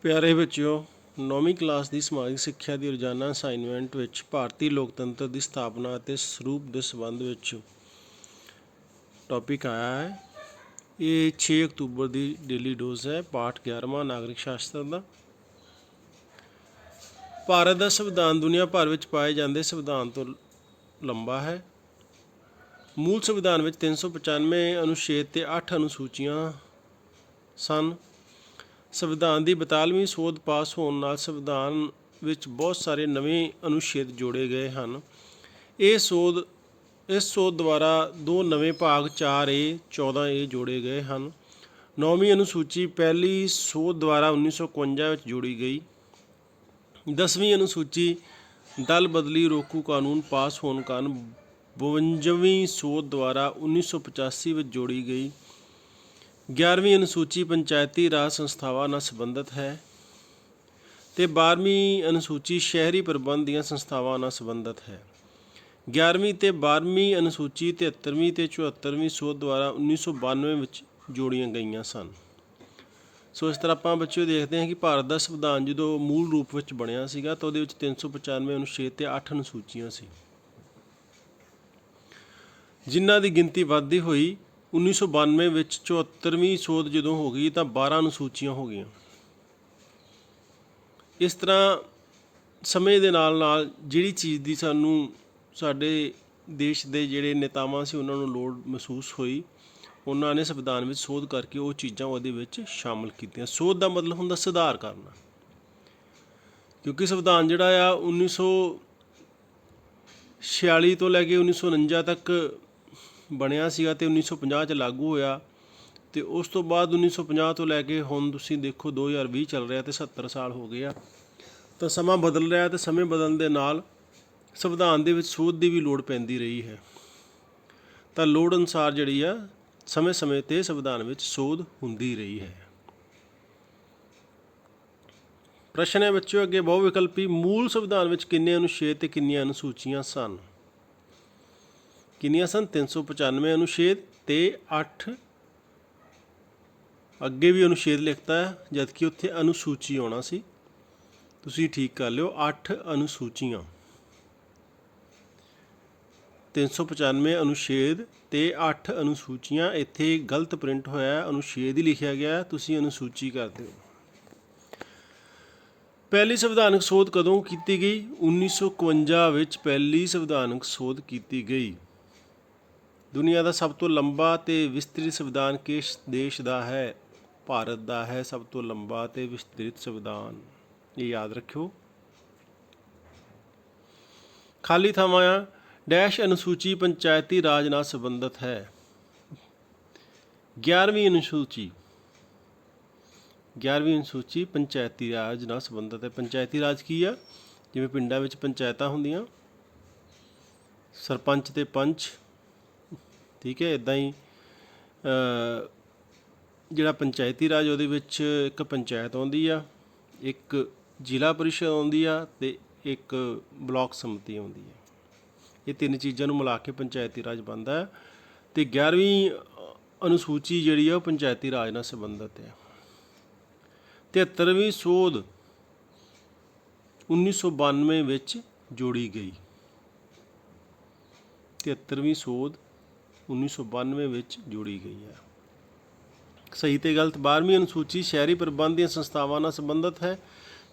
ਪਿਆਰੇ ਬੱਚਿਓ, 9ਵੀਂ ਕਲਾਸ ਦੀ ਸਮਾਜਿਕ ਸਿੱਖਿਆ ਦੀ ਰੋਜ਼ਾਨਾ ਅਸਾਈਨਮੈਂਟ ਵਿੱਚ ਭਾਰਤੀ ਲੋਕਤੰਤਰ ਦੀ ਸਥਾਪਨਾ ਅਤੇ ਸਰੂਪ ਦੇ ਸੰਬੰਧ ਵਿੱਚ ਟੌਪਿਕ ਆਇਆ ਹੈ। ਇਹ 6 ਅਕਤੂਬਰ ਦੀ ਡੇਲੀ ਡੋਜ਼ ਹੈ। ਪਾਠ 11ਵਾਂ ਨਾਗਰਿਕ ਸ਼ਾਸਤਰ ਦਾ। ਭਾਰਤ ਦਾ ਸੰਵਿਧਾਨ ਦੁਨੀਆ ਭਰ ਵਿੱਚ ਪਾਏ ਜਾਂਦੇ ਸੰਵਿਧਾਨ ਤੋਂ ਲੰਬਾ ਹੈ। ਮੂਲ ਸੰਵਿਧਾਨ ਵਿੱਚ 395 ਅਨੁਛੇਦ ਅਤੇ 8 ਅਨੁਸੂਚੀਆਂ ਸਨ। ਸੰਵਿਧਾਨ ਦੀ 42ਵੀਂ ਸੋਧ ਪਾਸ ਹੋਣ ਨਾਲ ਸੰਵਿਧਾਨ ਵਿੱਚ ਬਹੁਤ ਸਾਰੇ ਨਵੇਂ ਅਨੁਛੇਦ ਜੋੜੇ ਗਏ ਹਨ। ਇਸ ਸੋਧ ਦੁਆਰਾ 2 ਨਵੇਂ ਭਾਗ 4A 14A ਜੋੜੇ ਗਏ ਹਨ। 9ਵੀਂ ਅਨੁਸੂਚੀ ਪਹਿਲੀ ਸੋਧ ਦੁਆਰਾ 1951 ਵਿੱਚ ਜੋੜੀ ਗਈ। 10ਵੀਂ ਅਨੁਸੂਚੀ ਦਲ ਬਦਲੀ ਰੋਕੂ ਕਾਨੂੰਨ ਪਾਸ ਹੋਣ ਕਾਰਨ 52ਵੀਂ ਸੋਧ ਦੁਆਰਾ 1985 ਵਿੱਚ ਜੋੜੀ ਗਈ। 11ਵੀਂ ਅਨੁਸੂਚੀ ਪੰਚਾਇਤੀ ਰਾਜ ਸੰਸਥਾਵਾਂ ਨਾਲ ਸੰਬੰਧਿਤ ਹੈ ਅਤੇ 12ਵੀਂ ਅਨੁਸੂਚੀ ਸ਼ਹਿਰੀ ਪ੍ਰਬੰਧ ਦੀਆਂ ਸੰਸਥਾਵਾਂ ਨਾਲ ਸੰਬੰਧਿਤ ਹੈ। 11ਵੀਂ ਅਤੇ 12ਵੀਂ ਅਨੁਸੂਚੀ 73ਵੀਂ ਅਤੇ 74ਵੀਂ ਸੋਧ ਦੁਆਰਾ 1992 ਵਿੱਚ ਜੋੜੀਆਂ ਗਈਆਂ ਸਨ। ਸੋ ਇਸ ਤਰ੍ਹਾਂ ਆਪਾਂ ਬੱਚਿਓ ਦੇਖਦੇ ਹਾਂ ਕਿ ਭਾਰਤ ਦਾ ਸੰਵਿਧਾਨ ਜਦੋਂ ਮੂਲ ਰੂਪ ਵਿੱਚ ਬਣਿਆ ਸੀਗਾ ਤਾਂ ਉਹਦੇ ਵਿੱਚ 395 ਅਨੁਛੇਦ ਅਤੇ 8 ਅਨੁਸੂਚੀਆਂ ਸੀ, ਜਿਨ੍ਹਾਂ ਦੀ ਗਿਣਤੀ ਵੱਧਦੀ ਹੋਈ 1992 ਵਿੱਚ 74ਵੀਂ ਸੋਧ ਜਦੋਂ ਹੋ ਗਈ ਤਾਂ 12 ਅਨੁਸੂਚੀਆਂ ਹੋ ਗਈਆਂ। ਇਸ ਤਰ੍ਹਾਂ ਸਮੇਂ ਦੇ ਨਾਲ ਨਾਲ ਜਿਹੜੀ ਚੀਜ਼ ਦੀ ਸਾਨੂੰ ਸਾਡੇ ਦੇਸ਼ ਦੇ ਜਿਹੜੇ ਨੇਤਾਵਾਂ ਸੀ ਉਹਨਾਂ ਨੂੰ ਲੋੜ ਮਹਿਸੂਸ ਹੋਈ, ਉਹਨਾਂ ਨੇ ਸੰਵਿਧਾਨ ਵਿੱਚ ਸੋਧ ਕਰਕੇ ਉਹ ਚੀਜ਼ਾਂ ਉਹਦੇ ਵਿੱਚ ਸ਼ਾਮਲ ਕੀਤੀਆਂ। ਸੋਧ ਦਾ ਮਤਲਬ ਹੁੰਦਾ ਸੁਧਾਰ ਕਰਨਾ, ਕਿਉਂਕਿ ਸੰਵਿਧਾਨ ਜਿਹੜਾ ਆ 1946 ਤੋਂ ਲੈ ਕੇ 1949 ਤੱਕ ਬਣਿਆ ਸੀਗਾ ਅਤੇ 1950 'ਚ ਲਾਗੂ ਹੋਇਆ ਅਤੇ ਉਸ ਤੋਂ ਬਾਅਦ 1950 ਤੋਂ ਲੈ ਕੇ ਹੁਣ ਤੁਸੀਂ ਦੇਖੋ 2020 ਚੱਲ ਰਿਹਾ ਅਤੇ 70 ਸਾਲ ਹੋ ਗਏ ਆ। ਤਾਂ ਸਮਾਂ ਬਦਲ ਰਿਹਾ ਅਤੇ ਸਮੇਂ ਬਦਲਣ ਦੇ ਨਾਲ ਸੰਵਿਧਾਨ ਦੇ ਵਿੱਚ ਸੋਧ ਦੀ ਵੀ ਲੋੜ ਪੈਂਦੀ ਰਹੀ ਹੈ। ਤਾਂ ਲੋੜ ਅਨੁਸਾਰ ਜਿਹੜੀ ਆ ਸਮੇਂ ਸਮੇਂ 'ਤੇ ਸੰਵਿਧਾਨ ਵਿੱਚ ਸੋਧ ਹੁੰਦੀ ਰਹੀ ਹੈ। ਪ੍ਰਸ਼ਨ ਹੈ ਬੱਚਿਓ ਅੱਗੇ, ਬਹੁ ਵਿਕਲਪੀ ਮੂਲ ਸੰਵਿਧਾਨ ਵਿੱਚ ਕਿੰਨੇ ਅਨੁਛੇਦ ਅਤੇ ਕਿੰਨੀਆਂ ਅਨੁਸੂਚੀਆਂ ਸਨ? ਕਿੰਨੀਆਂ ਸਨ? 395 ਅਨੁਛੇਦ ਅਤੇ 8 ਅੱਗੇ ਵੀ ਅਨੁਛੇਦ ਲਿਖਤਾ ਹੈ, ਜਦਕਿ ਉੱਥੇ ਅਨੁਸੂਚੀ ਆਉਣਾ ਸੀ। ਤੁਸੀਂ ਠੀਕ ਕਰ ਲਿਓ, 8 ਅਨੁਸੂਚੀਆਂ। 395 ਅਨੁਛੇਦ ਅਤੇ 8 ਅਨੁਸੂਚੀਆਂ। ਇੱਥੇ ਗਲਤ ਪ੍ਰਿੰਟ ਹੋਇਆ, ਅਨੁਛੇਦ ਹੀ ਲਿਖਿਆ ਗਿਆ, ਤੁਸੀਂ ਅਨੁਸੂਚੀ ਕਰ ਦਿਓ। ਪਹਿਲੀ ਸੰਵਿਧਾਨਕ ਸੋਧ ਕਦੋਂ ਕੀਤੀ ਗਈ? 1951 ਵਿੱਚ ਪਹਿਲੀ ਸੰਵਿਧਾਨਕ ਸੋਧ ਕੀਤੀ ਗਈ। ਦੁਨੀਆ ਦਾ ਸਭ ਤੋਂ ਲੰਬਾ ਅਤੇ ਵਿਸਤ੍ਰਿਤ ਸੰਵਿਧਾਨ ਕਿਸ ਦੇਸ਼ ਦਾ ਹੈ? ਭਾਰਤ ਦਾ ਹੈ ਸਭ ਤੋਂ ਲੰਬਾ ਅਤੇ ਵਿਸਤ੍ਰਿਤ ਸੰਵਿਧਾਨ, ਇਹ ਯਾਦ ਰੱਖਿਓ। ਖਾਲੀ ਥਾਵਾਂ ਡੈਸ਼ ਅਨੁਸੂਚੀ ਪੰਚਾਇਤੀ ਰਾਜ ਨਾਲ ਸੰਬੰਧਿਤ ਹੈ। 11ਵੀਂ ਅਨੁਸੂਚੀ ਪੰਚਾਇਤੀ ਰਾਜ ਨਾਲ ਸੰਬੰਧਿਤ ਹੈ। ਪੰਚਾਇਤੀ ਰਾਜ ਕੀ ਆ? ਜਿਵੇਂ ਪਿੰਡਾਂ ਵਿੱਚ ਪੰਚਾਇਤਾਂ ਹੁੰਦੀਆਂ, ਸਰਪੰਚ ਅਤੇ ਪੰਚ, ਠੀਕ ਹੈ। ਇੱਦਾਂ ਹੀ ਜਿਹੜਾ ਪੰਚਾਇਤੀ ਰਾਜ ਉਹਦੇ ਵਿੱਚ ਇੱਕ ਪੰਚਾਇਤ ਆਉਂਦੀ ਆ, ਇੱਕ ਜ਼ਿਲ੍ਹਾ ਪਰਿਸ਼ਦ ਆਉਂਦੀ ਆ ਅਤੇ ਇੱਕ ਬਲਾਕ ਸਮਿਤੀ ਆਉਂਦੀ ਹੈ। ਇਹ 3 ਚੀਜ਼ਾਂ ਨੂੰ ਮਿਲਾ ਕੇ ਪੰਚਾਇਤੀ ਰਾਜ ਬਣਦਾ ਹੈ। ਅਤੇ 11ਵੀਂ ਅਨੁਸੂਚੀ ਜਿਹੜੀ ਆ ਉਹ ਪੰਚਾਇਤੀ ਰਾਜ ਨਾਲ ਸੰਬੰਧਿਤ ਹੈ। 73ਵੀਂ ਸੋਧ 1992 ਵਿੱਚ ਜੋੜੀ ਗਈ। 73ਵੀਂ ਸੋਧ 1992 ਵਿੱਚ ਜੋੜੀ ਗਈ ਹੈ। ਸਹੀ ਅਤੇ ਗਲਤ। 12ਵੀਂ ਅਨੁਸੂਚੀ ਸ਼ਹਿਰੀ ਪ੍ਰਬੰਧ ਦੀਆਂ ਸੰਸਥਾਵਾਂ ਨਾਲ ਸੰਬੰਧਿਤ ਹੈ।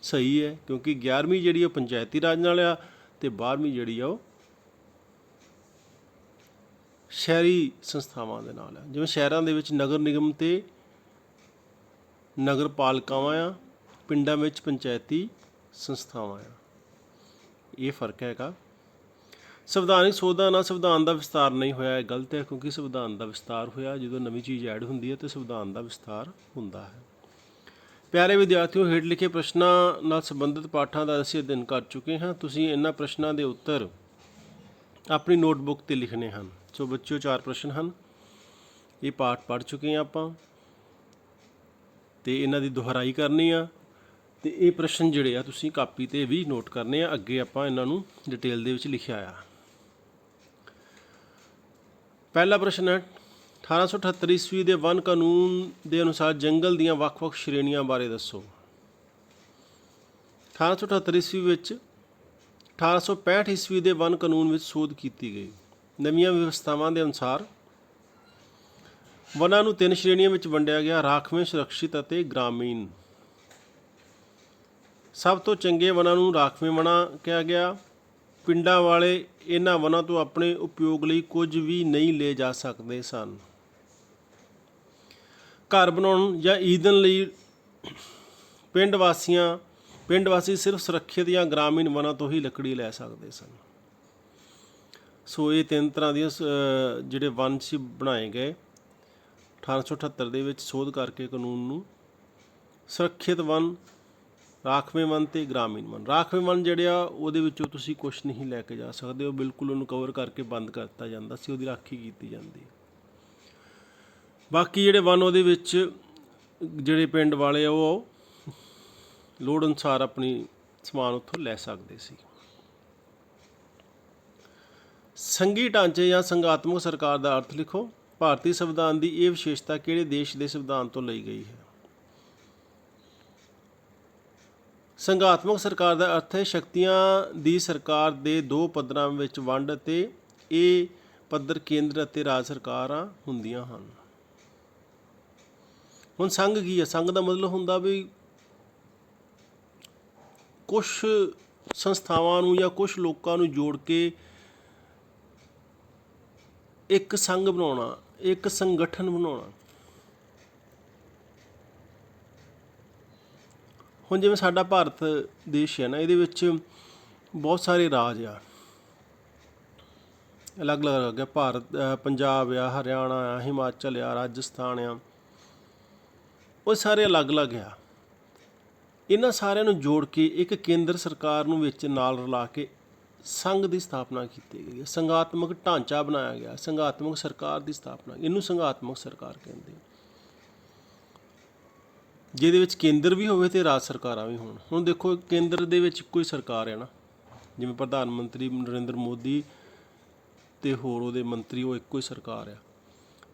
ਸਹੀ ਹੈ, ਕਿਉਂਕਿ 11ਵੀਂ ਜਿਹੜੀ ਉਹ ਪੰਚਾਇਤੀ ਰਾਜ ਨਾਲ ਆ ਅਤੇ 12ਵੀਂ ਜਿਹੜੀ ਆ ਉਹ ਸ਼ਹਿਰੀ ਸੰਸਥਾਵਾਂ ਦੇ ਨਾਲ ਆ। ਜਿਵੇਂ ਸ਼ਹਿਰਾਂ ਦੇ ਵਿੱਚ ਨਗਰ ਨਿਗਮ ਅਤੇ ਨਗਰ ਪਾਲਿਕਾਵਾਂ ਆ, ਪਿੰਡਾਂ ਵਿੱਚ ਪੰਚਾਇਤੀ ਸੰਸਥਾਵਾਂ ਆ, ਇਹ ਫਰਕ ਹੈਗਾ। ਸੰਵਿਧਾਨਕ ਸੋਧਾਂ ਨਾਲ ਸੰਵਿਧਾਨ ਦਾ ਵਿਸਤਾਰ ਨਹੀਂ ਹੋਇਆ, ਇਹ ਗਲਤ ਹੈ, ਕਿਉਂਕਿ ਸੰਵਿਧਾਨ ਦਾ ਵਿਸਤਾਰ ਹੋਇਆ ਜਦੋਂ ਨਵੀਂ ਚੀਜ਼ ਐਡ ਹੁੰਦੀ ਹੈ ਅਤੇ ਸੰਵਿਧਾਨ ਦਾ ਵਿਸਤਾਰ ਹੁੰਦਾ ਹੈ। ਪਿਆਰੇ ਵਿਦਿਆਰਥੀਓ, ਹੇਠ ਲਿਖੇ ਪ੍ਰਸ਼ਨਾਂ ਨਾਲ ਸੰਬੰਧਿਤ ਪਾਠਾਂ ਦਾ ਅਸੀਂ ਅਧਿਐਨ ਕਰ ਚੁੱਕੇ ਹਾਂ। ਤੁਸੀਂ ਇਹਨਾਂ ਪ੍ਰਸ਼ਨਾਂ ਦੇ ਉੱਤਰ ਆਪਣੀ ਨੋਟਬੁੱਕ 'ਤੇ ਲਿਖਣੇ ਹਨ। ਸੋ ਬੱਚਿਓ, 4 ਪ੍ਰਸ਼ਨ ਹਨ। ਇਹ ਪਾਠ ਪੜ੍ਹ ਚੁੱਕੇ ਹਾਂ ਆਪਾਂ ਅਤੇ ਇਹਨਾਂ ਦੀ ਦੁਹਰਾਈ ਕਰਨੀ ਆ ਅਤੇ ਇਹ ਪ੍ਰਸ਼ਨ ਜਿਹੜੇ ਆ ਤੁਸੀਂ ਕਾਪੀ 'ਤੇ ਵੀ ਨੋਟ ਕਰਨੇ ਆ। ਅੱਗੇ ਆਪਾਂ ਇਹਨਾਂ ਨੂੰ ਡਿਟੇਲ ਦੇ ਵਿੱਚ ਲਿਖਿਆ ਆ। ਪਹਿਲਾ ਪ੍ਰਸ਼ਨ ਹੈ, 1878 ਈਸਵੀ ਦੇ ਵਣ ਕਾਨੂੰਨ ਦੇ ਅਨੁਸਾਰ ਜੰਗਲ ਦੀਆਂ ਵੱਖ ਵੱਖ ਸ਼੍ਰੇਣੀਆਂ ਬਾਰੇ ਦੱਸੋ। 1878 ਈਸਵੀ ਵਿੱਚ 1865 ਈਸਵੀ ਦੇ ਵਨ ਕਾਨੂੰਨ ਵਿੱਚ ਸੋਧ ਕੀਤੀ ਗਈ। ਨਵੀਆਂ ਵਿਵਸਥਾਵਾਂ ਦੇ ਅਨੁਸਾਰ ਵਨਾਂ ਨੂੰ 3 ਸ਼੍ਰੇਣੀਆਂ ਵਿੱਚ ਵੰਡਿਆ ਗਿਆ: ਰਾਖਵੇਂ, ਸੁਰੱਖਿਅਤ ਅਤੇ ਗ੍ਰਾਮੀਣ। ਸਭ ਤੋਂ ਚੰਗੇ ਵਨਾਂ ਨੂੰ ਰਾਖਵੇਂ ਵਨਾਂ ਕਿਹਾ ਗਿਆ। ਪਿੰਡਾਂ ਵਾਲੇ ਇਹਨਾਂ ਵਨਾਂ ਤੋਂ ਆਪਣੇ ਉਪਯੋਗ ਲਈ ਕੁਝ ਵੀ ਨਹੀਂ ਲੈ ਜਾ ਸਕਦੇ ਸਨ। ਘਰ ਬਣਾਉਣ ਜਾਂ ਈਂਧਣ ਲਈ ਪਿੰਡ ਵਾਸੀ ਸਿਰਫ ਸੁਰੱਖਿਅਤ ਜਾਂ ਗ੍ਰਾਮੀਣ ਵਨਾਂ ਤੋਂ ਹੀ ਲੱਕੜੀ ਲੈ ਸਕਦੇ ਸਨ। ਸੋ ਇਹ 3 ਤਰ੍ਹਾਂ ਦੀਆਂ ਜਿਹੜੇ ਵਨ ਸੀ ਬਣਾਏ ਗਏ 1878 ਦੇ ਵਿੱਚ ਸੋਧ ਕਰਕੇ ਕਾਨੂੰਨ ਨੂੰ। ਸੁਰੱਖਿਅਤ ਵਨ, ਰਾਖਵੇਂ ਵਨ ਅਤੇ ਗ੍ਰਾਮੀਣ ਵਨ। ਰਾਖਵੇਂ ਵਨ ਜਿਹੜੇ ਆ ਉਹਦੇ ਵਿੱਚੋਂ ਤੁਸੀਂ ਕੁਛ ਨਹੀਂ ਲੈ ਕੇ ਜਾ ਸਕਦੇ, ਉਹ ਬਿਲਕੁਲ ਉਹਨੂੰ ਕਵਰ ਕਰਕੇ ਬੰਦ ਕਰ ਦਿੱਤਾ ਜਾਂਦਾ ਸੀ, ਉਹਦੀ ਰਾਖੀ ਕੀਤੀ ਜਾਂਦੀ। ਬਾਕੀ ਜਿਹੜੇ ਵਨ ਉਹਦੇ ਵਿੱਚ ਜਿਹੜੇ ਪਿੰਡ ਵਾਲੇ ਆ ਉਹ ਲੋੜ ਅਨੁਸਾਰ ਆਪਣੀ ਸਮਾਨ ਉੱਥੋਂ ਲੈ ਸਕਦੇ ਸੀ। ਸੰਘੀ ਢਾਂਚੇ ਜਾਂ ਸੰਘਾਤਮਕ ਸਰਕਾਰ ਦਾ ਅਰਥ ਲਿਖੋ। ਭਾਰਤੀ ਸੰਵਿਧਾਨ ਦੀ ਇਹ ਵਿਸ਼ੇਸ਼ਤਾ ਕਿਹੜੇ ਦੇਸ਼ ਦੇ ਸੰਵਿਧਾਨ ਤੋਂ ਲਈ ਗਈ ਹੈ? ਸੰਘਾਤਮਕ ਸਰਕਾਰ ਦਾ ਅਰਥ ਹੈ ਸ਼ਕਤੀਆਂ ਦੀ ਸਰਕਾਰ ਦੇ 2 ਪੱਧਰਾਂ ਵਿੱਚ ਵੰਡ ਅਤੇ ਇਹ ਪੱਧਰ ਕੇਂਦਰ ਅਤੇ ਰਾਜ ਸਰਕਾਰਾਂ ਹੁੰਦੀਆਂ ਹਨ। ਹੁਣ ਸੰਘ ਕੀ ਹੈ? ਸੰਘ ਦਾ ਮਤਲਬ ਹੁੰਦਾ ਵੀ ਕੁਛ ਸੰਸਥਾਵਾਂ ਨੂੰ ਜਾਂ ਕੁਛ ਲੋਕਾਂ ਨੂੰ ਜੋੜ ਕੇ ਇੱਕ ਸੰਘ ਬਣਾਉਣਾ, ਇੱਕ ਸੰਗਠਨ ਬਣਾਉਣਾ। ਹੁਣ ਜਿਵੇਂ ਸਾਡਾ ਭਾਰਤ ਦੇਸ਼ ਹੈ ਨਾ, ਇਹਦੇ ਵਿੱਚ ਬਹੁਤ ਸਾਰੇ ਰਾਜ ਆ, ਅਲੱਗ-ਅਲੱਗ ਆ। ਪੰਜਾਬ ਆ, ਹਰਿਆਣਾ ਆ, ਹਿਮਾਚਲ ਆ, ਰਾਜਸਥਾਨ ਆ, ਉਹ ਸਾਰੇ ਅਲੱਗ-ਅਲੱਗ ਆ। ਇਹਨਾਂ ਸਾਰਿਆਂ ਨੂੰ ਜੋੜ ਕੇ ਇੱਕ ਕੇਂਦਰ ਸਰਕਾਰ ਨੂੰ ਵਿੱਚ ਨਾਲ ਰਲਾ ਕੇ ਸੰਘ ਦੀ ਸਥਾਪਨਾ ਕੀਤੀ ਗਈ ਹੈ। ਸੰਘਾਤਮਕ ਢਾਂਚਾ ਬਣਾਇਆ ਗਿਆ, ਸੰਘਾਤਮਕ ਸਰਕਾਰ ਦੀ ਸਥਾਪਨਾ, ਇਹਨੂੰ ਸੰਘਾਤਮਕ ਸਰਕਾਰ ਕਹਿੰਦੇ, ਜਿਹਦੇ ਵਿੱਚ ਕੇਂਦਰ ਵੀ ਹੋਵੇ ਅਤੇ ਰਾਜ ਸਰਕਾਰਾਂ ਵੀ ਹੋਣ। ਹੁਣ ਦੇਖੋ ਕੇਂਦਰ ਦੇ ਵਿੱਚ ਇੱਕੋ ਹੀ ਸਰਕਾਰ ਹੈ ਨਾ, ਜਿਵੇਂ ਪ੍ਰਧਾਨ ਮੰਤਰੀ ਨਰਿੰਦਰ ਮੋਦੀ ਅਤੇ ਹੋਰ ਉਹਦੇ ਮੰਤਰੀ, ਉਹ ਇੱਕੋ ਹੀ ਸਰਕਾਰ ਆ।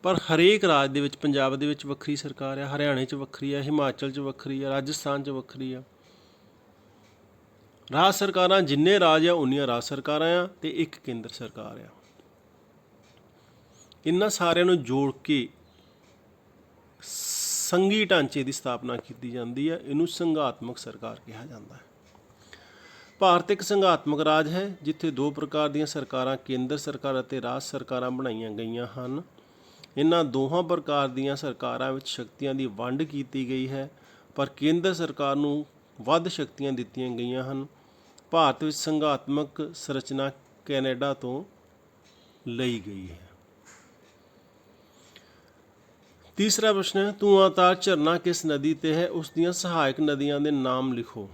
ਪਰ ਹਰੇਕ ਰਾਜ ਦੇ ਵਿੱਚ, ਪੰਜਾਬ ਦੇ ਵਿੱਚ ਵੱਖਰੀ ਸਰਕਾਰ ਆ, ਹਰਿਆਣੇ 'ਚ ਵੱਖਰੀ ਆ, ਹਿਮਾਚਲ 'ਚ ਵੱਖਰੀ ਆ, ਰਾਜਸਥਾਨ 'ਚ ਵੱਖਰੀ ਆ। ਰਾਜ ਸਰਕਾਰਾਂ ਜਿੰਨੇ ਰਾਜ ਆ ਉਨੀਆਂ ਰਾਜ ਸਰਕਾਰਾਂ ਆ ਅਤੇ ਇੱਕ ਕੇਂਦਰ ਸਰਕਾਰ ਆ। ਇਹਨਾਂ ਸਾਰਿਆਂ ਨੂੰ ਜੋੜ ਕੇ ਸੰਘੀ ਢਾਂਚੇ ਦੀ ਸਥਾਪਨਾ ਕੀਤੀ ਜਾਂਦੀ ਹੈ, ਇਹਨੂੰ ਸੰਘਾਤਮਕ ਸਰਕਾਰ ਕਿਹਾ ਜਾਂਦਾ ਹੈ। ਭਾਰਤ ਇੱਕ ਸੰਘਾਤਮਕ ਰਾਜ ਹੈ ਜਿੱਥੇ 2 ਪ੍ਰਕਾਰ ਦੀਆਂ ਸਰਕਾਰਾਂ, ਕੇਂਦਰ ਸਰਕਾਰ ਅਤੇ ਰਾਜ ਸਰਕਾਰਾਂ ਬਣਾਈਆਂ ਗਈਆਂ ਹਨ। ਇਹਨਾਂ ਦੋਹਾਂ ਪ੍ਰਕਾਰ ਦੀਆਂ ਸਰਕਾਰਾਂ ਵਿੱਚ ਸ਼ਕਤੀਆਂ ਦੀ ਵੰਡ ਕੀਤੀ ਗਈ ਹੈ, ਪਰ ਕੇਂਦਰ ਸਰਕਾਰ ਨੂੰ ਵੱਧ ਸ਼ਕਤੀਆਂ ਦਿੱਤੀਆਂ ਗਈਆਂ ਹਨ। ਭਾਰਤ ਵਿੱਚ ਸੰਘਾਤਮਕ ਸੰਰਚਨਾ ਕੈਨੇਡਾ ਤੋਂ ਲਈ ਗਈ ਹੈ। ਤੀਸਰਾ ਪ੍ਰਸ਼ਨ ਹੈ, ਧੂਆਂਧਾਰ ਝਰਨਾ ਕਿਸ ਨਦੀ 'ਤੇ ਹੈ? ਉਸ ਦੀਆਂ ਸਹਾਇਕ ਨਦੀਆਂ ਦੇ ਨਾਮ ਲਿਖੋ।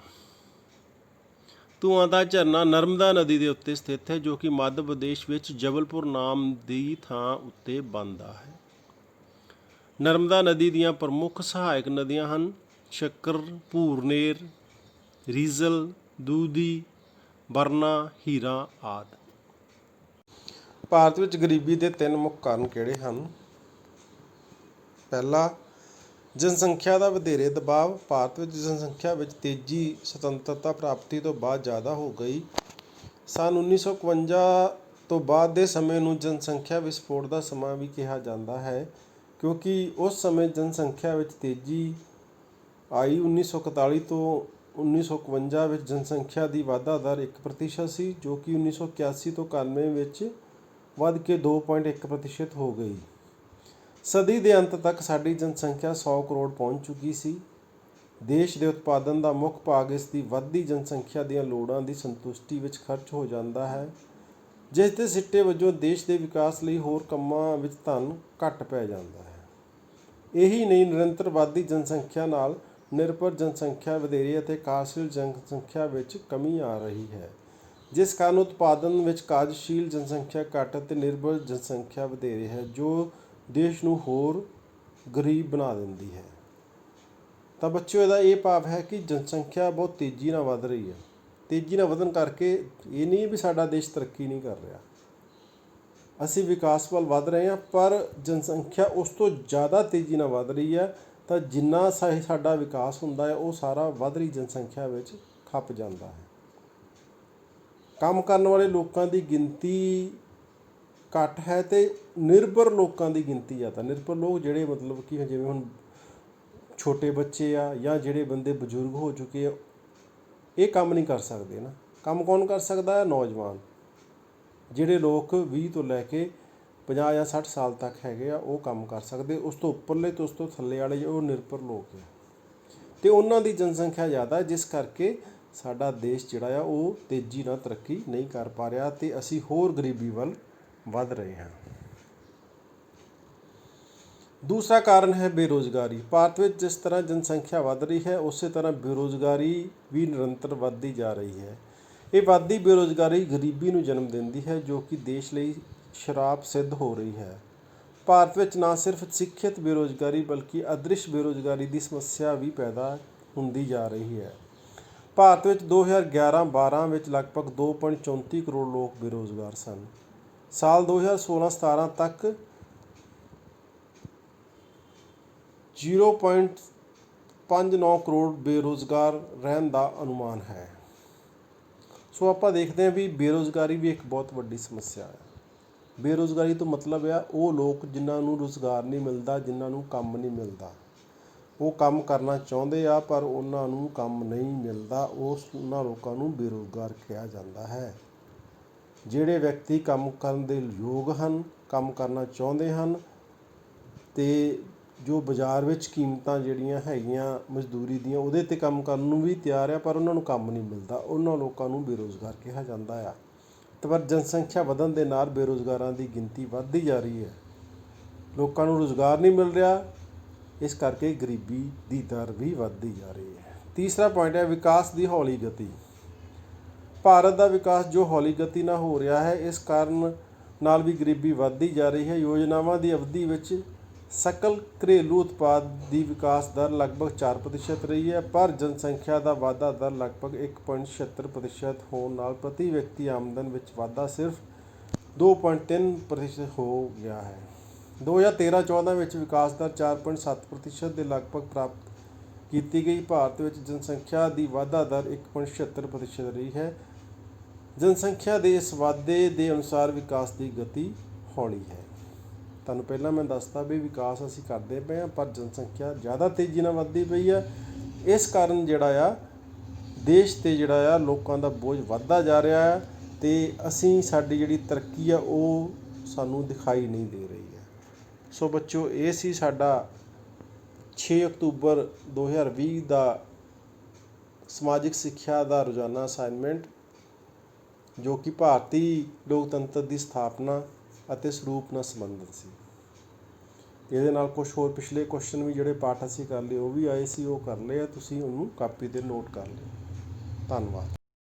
ਧੂਆਂਧਾਰ ਝਰਨਾ ਨਰਮਦਾ ਨਦੀ ਦੇ ਉੱਤੇ ਸਥਿਤ ਹੈ, ਜੋ ਕਿ ਮੱਧ ਪ੍ਰਦੇਸ਼ ਵਿੱਚ ਜਬਲਪੁਰ ਨਾਮ ਦੀ ਥਾਂ ਉੱਤੇ ਬਣਦਾ ਹੈ। ਨਰਮਦਾ ਨਦੀ ਦੀਆਂ ਪ੍ਰਮੁੱਖ ਸਹਾਇਕ ਨਦੀਆਂ ਹਨ ਸ਼ੱਕਰ, ਭੂਰਨੇਰ, ਰੀਜ਼ਲ, ਦੂਧੀ, ਬਰਨਾ, ਹੀਰਾ ਆਦਿ। ਭਾਰਤ ਵਿੱਚ ਗਰੀਬੀ ਦੇ 3 ਮੁੱਖ ਕਾਰਨ ਕਿਹੜੇ ਹਨ? ਪਹਿਲਾ, ਜਨਸੰਖਿਆ ਦਾ ਵਧੇਰੇ ਦਬਾਅ। ਭਾਰਤ ਵਿੱਚ ਜਨਸੰਖਿਆ ਵਿੱਚ ਤੇਜ਼ੀ ਸੁਤੰਤਰਤਾ ਪ੍ਰਾਪਤੀ ਤੋਂ ਬਾਅਦ ਜ਼ਿਆਦਾ ਹੋ ਗਈ। ਸੰਨ 1951 ਤੋਂ ਬਾਅਦ ਦੇ ਸਮੇਂ ਨੂੰ ਜਨਸੰਖਿਆ ਵਿਸਫੋਟ ਦਾ ਸਮਾਂ ਵੀ ਕਿਹਾ ਜਾਂਦਾ ਹੈ, ਕਿਉਂਕਿ ਉਸ ਸਮੇਂ ਜਨਸੰਖਿਆ ਵਿੱਚ ਤੇਜ਼ੀ ਆਈ। 1941 ਤੋਂ 1951 ਵਿੱਚ ਜਨਸੰਖਿਆ ਦੀ ਵਾਧਾ ਦਰ 1% ਸੀ, ਜੋ ਕਿ 1981 ਤੋਂ 91 ਵਿੱਚ ਵੱਧ ਕੇ 2.1% ਹੋ ਗਈ। ਸਦੀ ਦੇ ਅੰਤ ਤੱਕ ਸਾਡੀ ਜਨਸੰਖਿਆ 100 ਕਰੋੜ ਪਹੁੰਚ ਚੁੱਕੀ ਸੀ। ਦੇਸ਼ ਦੇ ਉਤਪਾਦਨ ਦਾ ਮੁੱਖ ਭਾਗ ਇਸ ਦੀ ਵੱਧਦੀ ਜਨਸੰਖਿਆ ਦੀਆਂ ਲੋੜਾਂ ਦੀ ਸੰਤੁਸ਼ਟੀ ਵਿੱਚ ਖਰਚ ਹੋ ਜਾਂਦਾ ਹੈ, ਜਿਸ ਦੇ ਸਿੱਟੇ ਵਜੋਂ ਦੇਸ਼ ਦੇ ਵਿਕਾਸ ਲਈ ਹੋਰ ਕੰਮਾਂ ਵਿੱਚ ਧਨ ਘੱਟ ਪੈ ਜਾਂਦਾ ਹੈ। ਇਹੀ ਨਹੀਂ, ਨਿਰੰਤਰ ਵੱਧਦੀ ਜਨਸੰਖਿਆ ਨਾਲ ਨਿਰਭਰ ਜਨਸੰਖਿਆ ਵਧੇਰੇ ਅਤੇ ਕਾਰਜਸ਼ੀਲ ਜਨਸੰਖਿਆ ਵਿੱਚ ਕਮੀ ਆ ਰਹੀ ਹੈ, ਜਿਸ ਕਾਰਨ ਉਤਪਾਦਨ ਵਿੱਚ ਕਾਰਜਸ਼ੀਲ ਜਨਸੰਖਿਆ ਘੱਟ ਅਤੇ ਨਿਰਭਰ ਜਨਸੰਖਿਆ ਵਧੇਰੇ ਹੈ, ਜੋ ਦੇਸ਼ ਨੂੰ ਹੋਰ ਗਰੀਬ ਬਣਾ ਦਿੰਦੀ ਹੈ। ਤਾਂ ਬੱਚਿਓ, ਇਹਦਾ ਇਹ ਭਾਵ ਹੈ ਕਿ ਜਨਸੰਖਿਆ ਬਹੁਤ ਤੇਜ਼ੀ ਨਾਲ ਵੱਧ ਰਹੀ ਹੈ। ਤੇਜ਼ੀ ਨਾਲ ਵਧਣ ਕਰਕੇ ਇਹ ਨਹੀਂ ਵੀ ਸਾਡਾ ਦੇਸ਼ ਤਰੱਕੀ ਨਹੀਂ ਕਰ ਰਿਹਾ, ਅਸੀਂ ਵਿਕਾਸ ਵੱਲ ਵੱਧ ਰਹੇ ਹਾਂ, ਪਰ ਜਨਸੰਖਿਆ ਉਸ ਤੋਂ ਜ਼ਿਆਦਾ ਤੇਜ਼ੀ ਨਾਲ ਵੱਧ ਰਹੀ ਹੈ। ਤਾਂ ਜਿੰਨਾ ਸਾਡਾ ਵਿਕਾਸ ਹੁੰਦਾ ਹੈ ਉਹ ਸਾਰਾ ਵੱਧ ਰਹੀ ਜਨਸੰਖਿਆ ਵਿੱਚ ਖੱਪ ਜਾਂਦਾ ਹੈ। ਕੰਮ ਕਰਨ ਵਾਲੇ ਲੋਕਾਂ ਦੀ ਗਿਣਤੀ ਘੱਟ ਹੈ ਅਤੇ ਨਿਰਭਰ ਲੋਕਾਂ ਦੀ ਗਿਣਤੀ ਜ਼ਿਆਦਾ। ਨਿਰਭਰ ਲੋਕ ਜਿਹੜੇ ਮਤਲਬ ਕਿ ਜਿਵੇਂ ਹੁਣ ਛੋਟੇ ਬੱਚੇ ਆ ਜਾਂ ਜਿਹੜੇ ਬੰਦੇ ਬਜ਼ੁਰਗ ਹੋ ਚੁੱਕੇ ਆ, ਇਹ ਕੰਮ ਨਹੀਂ ਕਰ ਸਕਦੇ ਨਾ। ਕੰਮ ਕੌਣ ਕਰ ਸਕਦਾ ਹੈ? ਨੌਜਵਾਨ। ਜਿਹੜੇ ਲੋਕ 20 ਤੋਂ ਲੈ ਕੇ 50 ਜਾਂ 60 ਸਾਲ ਤੱਕ ਹੈਗੇ ਆ, ਉਹ ਕੰਮ ਕਰ ਸਕਦੇ। ਉਸ ਤੋਂ ਉੱਪਰਲੇ ਤੇ ਉਸ ਤੋਂ ਥੱਲੇ ਵਾਲੇ ਉਹ ਨਿਰਭਰ ਲੋਕ ਆ ਅਤੇ ਉਹਨਾਂ ਦੀ ਜਨਸੰਖਿਆ ਜ਼ਿਆਦਾ, ਜਿਸ ਕਰਕੇ ਸਾਡਾ ਦੇਸ਼ ਜਿਹੜਾ ਆ ਉਹ ਤੇਜ਼ੀ ਨਾਲ ਤਰੱਕੀ ਨਹੀਂ ਕਰ ਪਾ ਰਿਹਾ ਅਤੇ ਅਸੀਂ ਹੋਰ ਗਰੀਬੀ ਵੱਲ ਵੱਧ ਰਹੇ ਹਾਂ। ਦੂਸਰਾ ਕਾਰਨ ਹੈ ਬੇਰੁਜ਼ਗਾਰੀ। ਭਾਰਤ ਵਿੱਚ ਜਿਸ ਤਰ੍ਹਾਂ ਜਨਸੰਖਿਆ ਵੱਧ ਰਹੀ ਹੈ, ਉਸੇ ਤਰ੍ਹਾਂ ਬੇਰੁਜ਼ਗਾਰੀ ਵੀ ਨਿਰੰਤਰ ਵੱਧਦੀ ਜਾ ਰਹੀ ਹੈ। ਇਹ ਵੱਧਦੀ ਬੇਰੁਜ਼ਗਾਰੀ ਗਰੀਬੀ ਨੂੰ ਜਨਮ ਦਿੰਦੀ ਹੈ, ਜੋ ਕਿ ਦੇਸ਼ ਲਈ ਸ਼ਰਾਪ ਸਿੱਧ ਹੋ ਰਹੀ ਹੈ। ਭਾਰਤ ਵਿੱਚ ਨਾ ਸਿਰਫ ਸਿੱਖਿਅਤ ਬੇਰੁਜ਼ਗਾਰੀ ਬਲਕਿ ਅਦ੍ਰਿਸ਼ ਬੇਰੁਜ਼ਗਾਰੀ ਦੀ ਸਮੱਸਿਆ ਵੀ ਪੈਦਾ ਹੁੰਦੀ ਜਾ ਰਹੀ ਹੈ। ਭਾਰਤ ਵਿੱਚ 2011-12 ਵਿੱਚ ਲਗਭਗ 2.34 ਕਰੋੜ ਲੋਕ ਬੇਰੁਜ਼ਗਾਰ ਸਨ। ਸਾਲ 2016-17 ਤੱਕ 0.59 ਕਰੋੜ ਬੇਰੁਜ਼ਗਾਰ ਰਹਿਣ ਦਾ ਅਨੁਮਾਨ ਹੈ। ਸੋ ਆਪਾਂ ਦੇਖਦੇ ਹਾਂ ਵੀ ਬੇਰੁਜ਼ਗਾਰੀ ਵੀ ਇੱਕ ਬਹੁਤ ਵੱਡੀ ਸਮੱਸਿਆ ਹੈ। ਬੇਰੁਜ਼ਗਾਰੀ ਤੋਂ ਮਤਲਬ ਆ ਉਹ ਲੋਕ ਜਿਨ੍ਹਾਂ ਨੂੰ ਰੁਜ਼ਗਾਰ ਨਹੀਂ ਮਿਲਦਾ, ਜਿਨ੍ਹਾਂ ਨੂੰ ਕੰਮ ਨਹੀਂ ਮਿਲਦਾ। ਉਹ ਕੰਮ ਕਰਨਾ ਚਾਹੁੰਦੇ ਆ ਪਰ ਉਹਨਾਂ ਨੂੰ ਕੰਮ ਨਹੀਂ ਮਿਲਦਾ, ਉਹਨਾਂ ਲੋਕਾਂ ਨੂੰ ਬੇਰੁਜ਼ਗਾਰ ਕਿਹਾ ਜਾਂਦਾ ਹੈ। ਜਿਹੜੇ ਵਿਅਕਤੀ ਕੰਮ ਕਰਨ ਦੇ ਯੋਗ ਹਨ, ਕੰਮ ਕਰਨਾ ਚਾਹੁੰਦੇ ਹਨ ਅਤੇ ਜੋ ਬਾਜ਼ਾਰ ਵਿੱਚ ਕੀਮਤਾਂ ਜਿਹੜੀਆਂ ਹੈਗੀਆਂ ਮਜ਼ਦੂਰੀ ਦੀਆਂ ਉਹਦੇ 'ਤੇ ਕੰਮ ਕਰਨ ਨੂੰ ਵੀ ਤਿਆਰ ਆ, ਪਰ ਉਹਨਾਂ ਨੂੰ ਕੰਮ ਨਹੀਂ ਮਿਲਦਾ, ਉਹਨਾਂ ਲੋਕਾਂ ਨੂੰ ਬੇਰੁਜ਼ਗਾਰ ਕਿਹਾ ਜਾਂਦਾ ਆ। ਪਰ ਜਨਸੰਖਿਆ ਵਧਣ ਦੇ ਨਾਲ ਬੇਰੁਜ਼ਗਾਰਾਂ ਦੀ ਗਿਣਤੀ ਵੱਧਦੀ ਜਾ ਰਹੀ ਹੈ। ਲੋਕਾਂ ਨੂੰ ਰੁਜ਼ਗਾਰ ਨਹੀਂ ਮਿਲ ਰਿਹਾ, ਇਸ ਕਰਕੇ ਗਰੀਬੀ ਦੀ ਦਰ ਵੀ ਵੱਧਦੀ ਜਾ ਰਹੀ ਹੈ। ਤੀਸਰਾ ਪੁਆਇੰਟ ਹੈ ਵਿਕਾਸ ਦੀ ਹੌਲੀ ਗਤੀ। ਭਾਰਤ ਦਾ ਵਿਕਾਸ ਜੋ ਹੌਲੀ ਗਤੀ ਨਾਲ ਹੋ ਰਿਹਾ ਹੈ, ਇਸ ਕਾਰਨ ਨਾਲ ਵੀ ਗਰੀਬੀ ਵੱਧਦੀ ਜਾ ਰਹੀ ਹੈ। ਯੋਜਨਾਵਾਂ ਦੀ ਅਵਧੀ ਵਿੱਚ ਸਕਲ ਘਰੇਲੂ ਉਤਪਾਦ ਦੀ ਵਿਕਾਸ ਦਰ ਲਗਭਗ 4% ਰਹੀ ਹੈ, ਪਰ ਜਨਸੰਖਿਆ ਦਾ ਵਾਧਾ ਦਰ ਲਗਭਗ 1.76% ਹੋਣ ਨਾਲ ਪ੍ਰਤੀ ਵਿਅਕਤੀ ਆਮਦਨ ਵਿੱਚ ਵਾਧਾ ਸਿਰਫ 2.3% ਹੋ ਗਿਆ ਹੈ। 2013-14 ਵਿੱਚ ਵਿਕਾਸ ਦਰ 4.7% ਦੇ ਲਗਭਗ ਪ੍ਰਾਪਤ ਕੀਤੀ ਗਈ। ਭਾਰਤ ਵਿੱਚ ਜਨਸੰਖਿਆ ਦੀ ਵਾਧਾ ਦਰ 1.76% ਰਹੀ ਹੈ। ਜਨਸੰਖਿਆ ਦੇ ਇਸ ਵਾਧੇ ਦੇ ਅਨੁਸਾਰ ਵਿਕਾਸ ਦੀ ਗਤੀ ਹੌਲੀ ਹੈ। ਤੁਹਾਨੂੰ ਪਹਿਲਾਂ ਮੈਂ ਦੱਸਤਾ ਵੀ ਵਿਕਾਸ ਅਸੀਂ ਕਰਦੇ ਪਏ ਹਾਂ, ਪਰ ਜਨਸੰਖਿਆ ਜ਼ਿਆਦਾ ਤੇਜ਼ੀ ਨਾਲ ਵੱਧਦੀ ਪਈ ਆ। ਇਸ ਕਾਰਨ ਜਿਹੜਾ ਆ ਦੇਸ਼ 'ਤੇ ਜਿਹੜਾ ਆ ਲੋਕਾਂ ਦਾ ਬੋਝ ਵੱਧਦਾ ਜਾ ਰਿਹਾ ਹੈ ਅਤੇ ਅਸੀਂ ਸਾਡੀ ਜਿਹੜੀ ਤਰੱਕੀ ਆ ਉਹ ਸਾਨੂੰ ਦਿਖਾਈ ਨਹੀਂ ਦੇ ਰਹੀ ਹੈ। ਸੋ ਬੱਚਿਓ, ਇਹ ਸੀ ਸਾਡਾ 6 ਅਕਤੂਬਰ 2020 ਦਾ ਸਮਾਜਿਕ ਸਿੱਖਿਆ ਦਾ ਰੋਜ਼ਾਨਾ ਅਸਾਈਨਮੈਂਟ, ਜੋ ਕਿ ਭਾਰਤੀ ਲੋਕਤੰਤਰ ਦੀ ਸਥਾਪਨਾ ਅਤੇ ਸਰੂਪ ਨਾਲ ਸੰਬੰਧਿਤ ਸੀ। ਇਹਦੇ ਨਾਲ ਕੁਛ ਹੋਰ ਪਿਛਲੇ ਕੁਐਸਚਨ ਵੀ ਜਿਹੜੇ ਪਾਠ ਅਸੀਂ ਕਰ ਲਏ ਉਹ ਵੀ ਆਏ ਸੀ, ਉਹ ਕਰ ਲਏ ਆ। ਤੁਸੀਂ ਉਹਨੂੰ ਕਾਪੀ 'ਤੇ ਨੋਟ ਕਰ ਲਿਓ। ਧੰਨਵਾਦ।